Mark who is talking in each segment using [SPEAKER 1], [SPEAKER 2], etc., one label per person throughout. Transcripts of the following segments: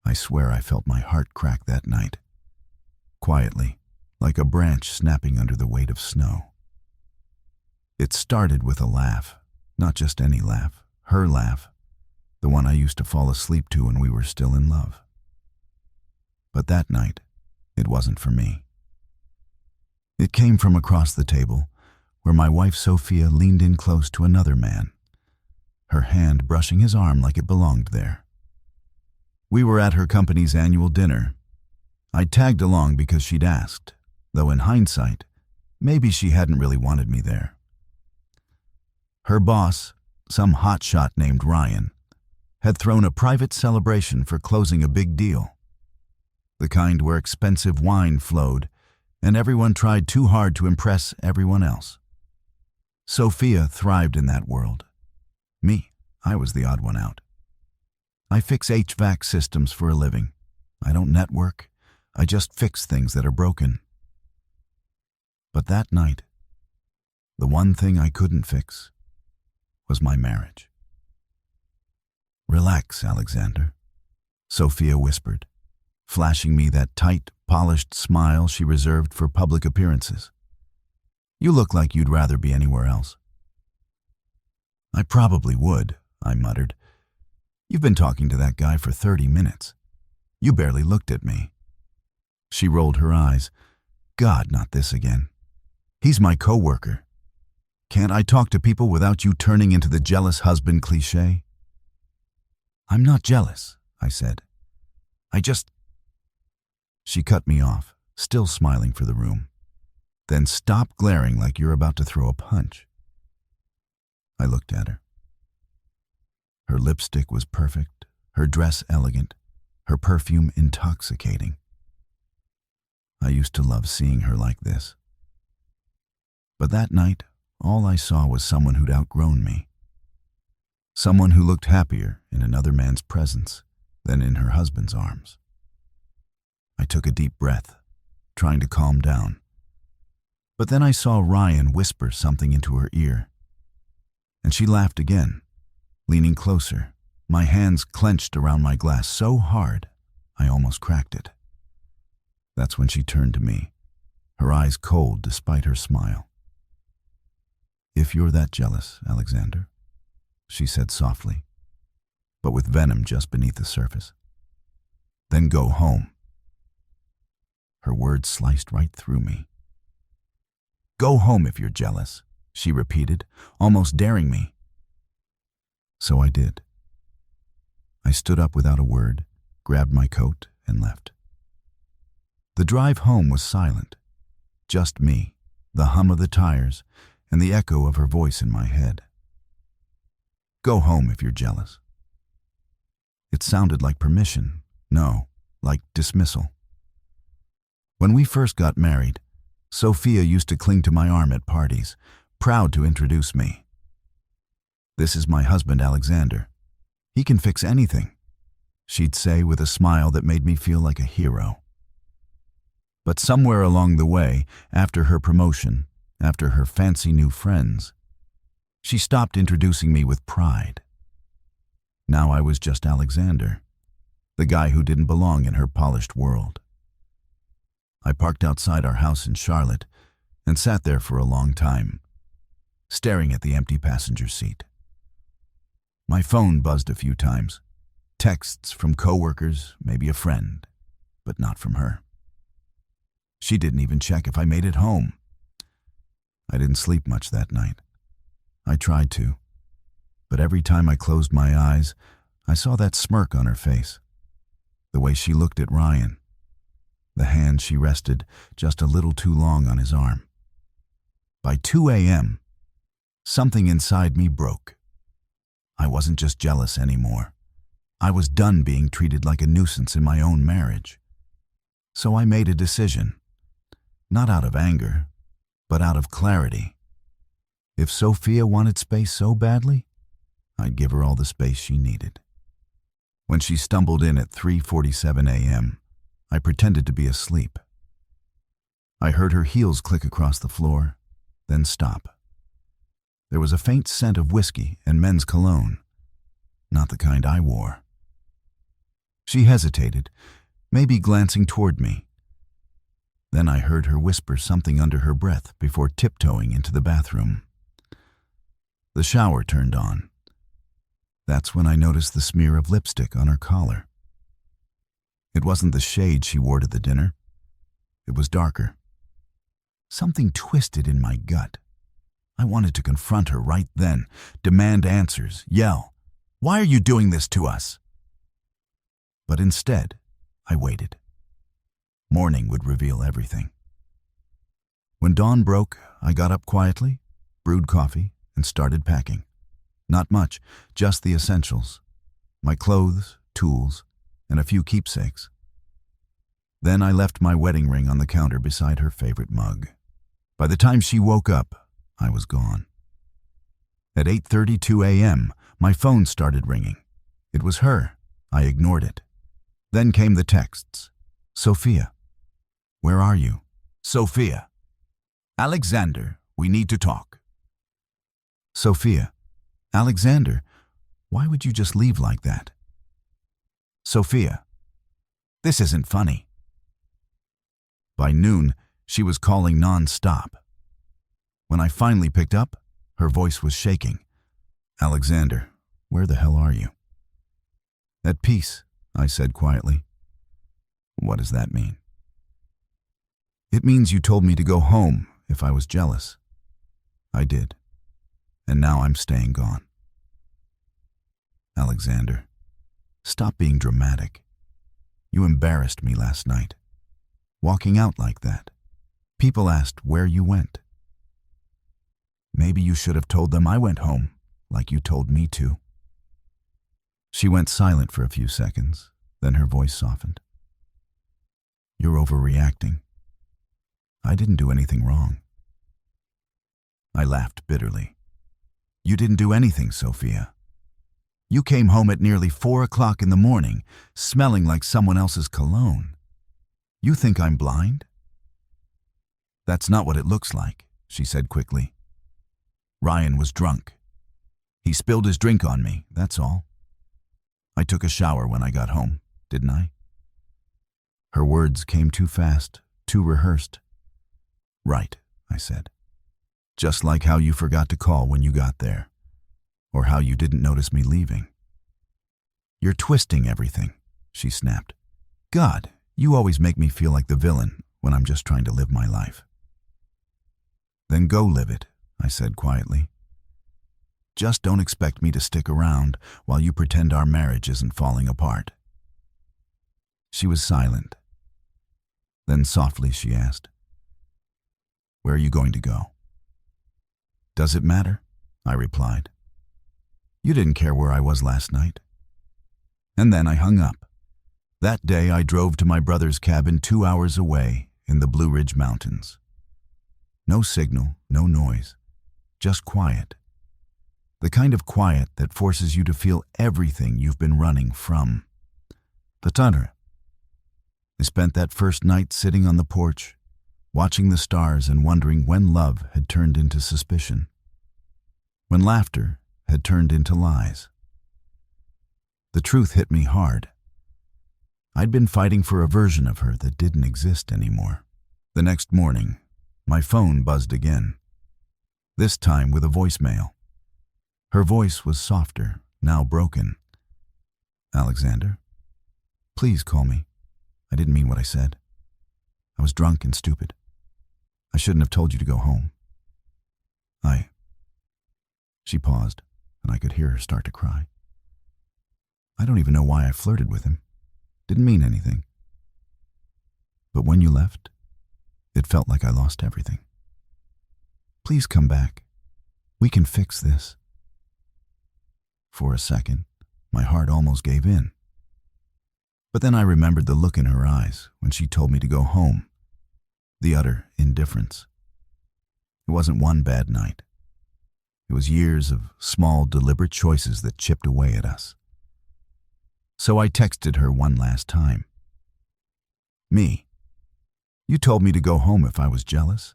[SPEAKER 1] I swear I felt my heart crack that night. Quietly, like a branch snapping under the weight of snow. It started with a laugh, not just any laugh, her laugh, the one I used to fall asleep to when we were still in love. But that night, it wasn't for me. It came from across the table, where my wife Sophia leaned in close to another man, her hand brushing his arm like it belonged there. We were at her company's annual dinner. I tagged along because she'd asked, though in hindsight, maybe she hadn't really wanted me there. Her boss, some hotshot named Ryan, had thrown a private celebration for closing a big deal. The kind where expensive wine flowed, and everyone tried too hard to impress everyone else. Sophia thrived in that world. Me, I was the odd one out. I fix HVAC systems for a living. I don't network. I just fix things that are broken. But that night, the one thing I couldn't fix was my marriage. "Relax, Alexander," Sophia whispered, flashing me that tight, polished smile she reserved for public appearances. "You look like you'd rather be anywhere else." "I probably would," I muttered. "You've been talking to that guy for 30 minutes. You barely looked at me." She rolled her eyes. "God, not this again. He's my coworker. Can't I talk to people without you turning into the jealous husband cliché?" "I'm not jealous," I said. She cut me off, still smiling for the room. "Then stop glaring like you're about to throw a punch." I looked at her. Her lipstick was perfect, her dress elegant, her perfume intoxicating. I used to love seeing her like this. But that night, all I saw was someone who'd outgrown me. Someone who looked happier in another man's presence than in her husband's arms. I took a deep breath, trying to calm down. But then I saw Ryan whisper something into her ear. And she laughed again, leaning closer, my hands clenched around my glass so hard I almost cracked it. That's when she turned to me, her eyes cold despite her smile. "If you're that jealous, Alexander," she said softly, but with venom just beneath the surface, "then go home." Her words sliced right through me. "Go home if you're jealous," she repeated, almost daring me. So I did. I stood up without a word, grabbed my coat, and left. The drive home was silent. Just me, the hum of the tires, and the echo of her voice in my head. "Go home if you're jealous." It sounded like permission. No, like dismissal. When we first got married, Sophia used to cling to my arm at parties, proud to introduce me. "This is my husband, Alexander. He can fix anything," she'd say with a smile that made me feel like a hero. But somewhere along the way, after her promotion, after her fancy new friends, she stopped introducing me with pride. Now I was just Alexander, the guy who didn't belong in her polished world. I parked outside our house in Charlotte and sat there for a long time, staring at the empty passenger seat. My phone buzzed a few times. Texts from coworkers, maybe a friend, but not from her. She didn't even check if I made it home. I didn't sleep much that night. I tried to, but every time I closed my eyes, I saw that smirk on her face, the way she looked at Ryan, the hand she rested just a little too long on his arm. By 2 a.m., something inside me broke. I wasn't just jealous anymore. I was done being treated like a nuisance in my own marriage. So I made a decision, not out of anger, but out of clarity. If Sophia wanted space so badly, I'd give her all the space she needed. When she stumbled in at 3:47 a.m., I pretended to be asleep. I heard her heels click across the floor, then stop. There was a faint scent of whiskey and men's cologne, not the kind I wore. She hesitated, maybe glancing toward me. Then I heard her whisper something under her breath before tiptoeing into the bathroom. The shower turned on. That's when I noticed the smear of lipstick on her collar. It wasn't the shade she wore to the dinner. It was darker. Something twisted in my gut. I wanted to confront her right then, demand answers, yell, "Why are you doing this to us?" But instead, I waited. Morning would reveal everything. When dawn broke, I got up quietly, brewed coffee, and started packing. Not much, just the essentials. My clothes, tools, and a few keepsakes. Then I left my wedding ring on the counter beside her favorite mug. By the time she woke up, I was gone. At 8:32 a.m., my phone started ringing. It was her. I ignored it. Then came the texts. "Sophia. Where are you? Sophia. Alexander, we need to talk." Sophia. Alexander, why would you just leave like that? Sophia. This isn't funny. By noon, she was calling non-stop. When I finally picked up, her voice was shaking. "Alexander, where the hell are you?" "At peace," I said quietly. "What does that mean?" "It means you told me to go home if I was jealous." "I did. And now I'm staying gone." "Alexander, stop being dramatic. You embarrassed me last night. Walking out like that. People asked where you went." "Maybe you should have told them I went home, like you told me to." She went silent for a few seconds, then her voice softened. "You're overreacting. I didn't do anything wrong." I laughed bitterly. "You didn't do anything, Sophia. You came home at nearly 4 o'clock in the morning, smelling like someone else's cologne. You think I'm blind?" "That's not what it looks like," she said quickly. "Ryan was drunk. He spilled his drink on me, that's all. I took a shower when I got home, didn't I?" Her words came too fast, too rehearsed. "Right," I said. "Just like how you forgot to call when you got there, or how you didn't notice me leaving." "You're twisting everything," she snapped. "God, you always make me feel like the villain when I'm just trying to live my life." "Then go live it," I said quietly. "Just don't expect me to stick around while you pretend our marriage isn't falling apart." She was silent. Then softly she asked, "Where are you going to go?" "Does it matter?" I replied. "You didn't care where I was last night." And then I hung up. That day I drove to my brother's cabin 2 hours away in the Blue Ridge Mountains. No signal, no noise, just quiet. The kind of quiet that forces you to feel everything you've been running from. The tundra. I spent that first night sitting on the porch, watching the stars and wondering when love had turned into suspicion. When laughter had turned into lies. The truth hit me hard. I'd been fighting for a version of her that didn't exist anymore. The next morning, my phone buzzed again, this time with a voicemail. Her voice was softer, now broken. "Alexander, please call me. I didn't mean what I said. I was drunk and stupid. I shouldn't have told you to go home. She paused, and I could hear her start to cry. "I don't even know why I flirted with him. Didn't mean anything. But when you left, it felt like I lost everything. Please come back. We can fix this." For a second, my heart almost gave in. But then I remembered the look in her eyes when she told me to go home. The utter indifference. It wasn't one bad night. It was years of small, deliberate choices that chipped away at us. So I texted her one last time. "Me. You told me to go home if I was jealous.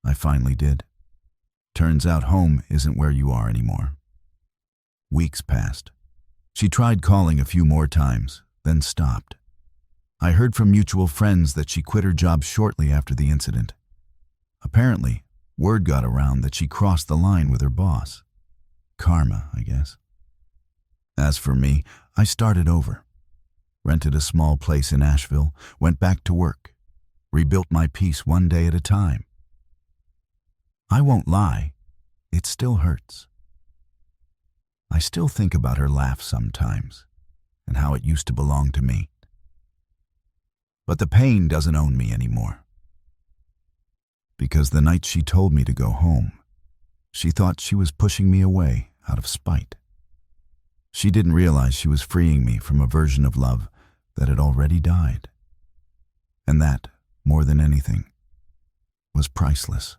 [SPEAKER 1] I finally did. Turns out home isn't where you are anymore." Weeks passed. She tried calling a few more times, then stopped. I heard from mutual friends that she quit her job shortly after the incident. Apparently, word got around that she crossed the line with her boss. Karma, I guess. As for me, I started over. Rented a small place in Asheville, went back to work, rebuilt my peace one day at a time. I won't lie, it still hurts. I still think about her laugh sometimes, and how it used to belong to me. But the pain doesn't own me anymore. Because the night she told me to go home, she thought she was pushing me away out of spite. She didn't realize she was freeing me from a version of love that had already died. And that, more than anything, was priceless.